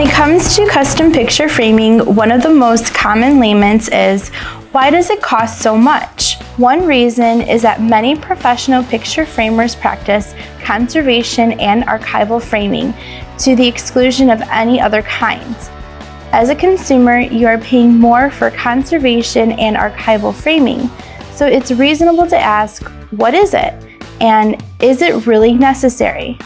it comes to custom picture framing, one of the most common laments is, why does it cost so much? One reason is that many professional picture framers practice conservation and archival framing to the exclusion of any other kinds. As a consumer, you are paying more for conservation and archival framing, so it's reasonable to ask, what is it? And is it really necessary?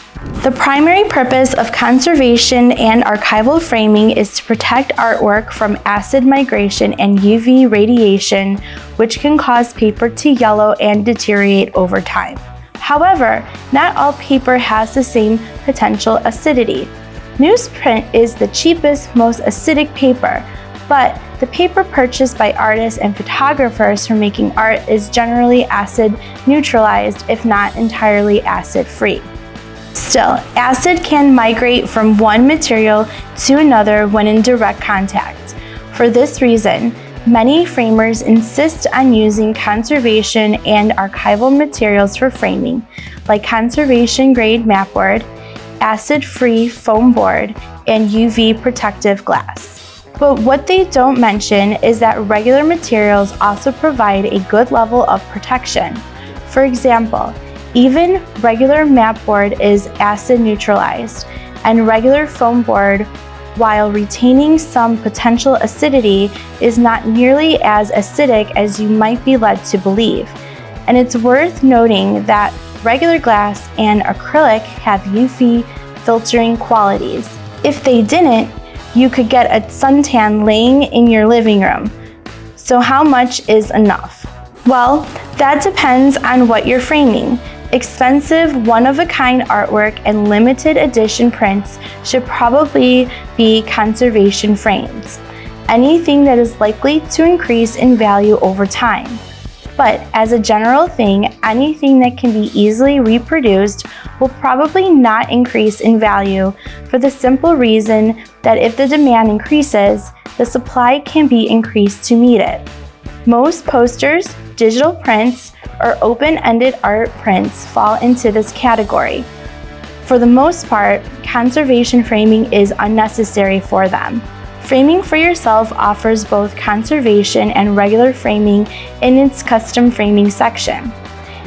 The primary purpose of conservation and archival framing is to protect artwork from acid migration and UV radiation, which can cause paper to yellow and deteriorate over time. However, not all paper has the same potential acidity. Newsprint is the cheapest, most acidic paper, but the paper purchased by artists and photographers for making art is generally acid neutralized, if not entirely acid-free. Still, acid can migrate from one material to another when in direct contact. For this reason, many framers insist on using conservation and archival materials for framing, like conservation-grade mapboard, acid-free foam board, and UV protective glass. But what they don't mention is that regular materials also provide a good level of protection. For example, even regular mapboard is acid neutralized, and regular foam board, while retaining some potential acidity, is not nearly as acidic as you might be led to believe. And it's worth noting that regular glass and acrylic have UV filtering qualities. If they didn't, you could get a suntan laying in your living room. So how much is enough? Well, that depends on what you're framing. Expensive, one-of-a-kind artwork and limited edition prints should probably be conservation frames. Anything that is likely to increase in value over time. But as a general thing, anything that can be easily reproduced will probably not increase in value for the simple reason that if the demand increases, the supply can be increased to meet it. Most posters, digital prints, or open-ended art prints fall into this category. For the most part, conservation framing is unnecessary for them. Framing for yourself offers both conservation and regular framing in its custom framing section.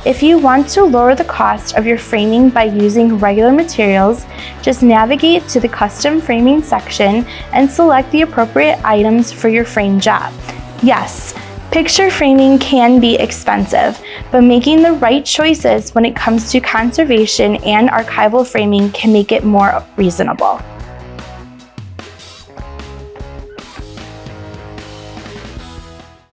If you want to lower the cost of your framing by using regular materials, just navigate to the custom framing section and select the appropriate items for your frame job. Yes, picture framing can be expensive, but making the right choices when it comes to conservation and archival framing can make it more reasonable.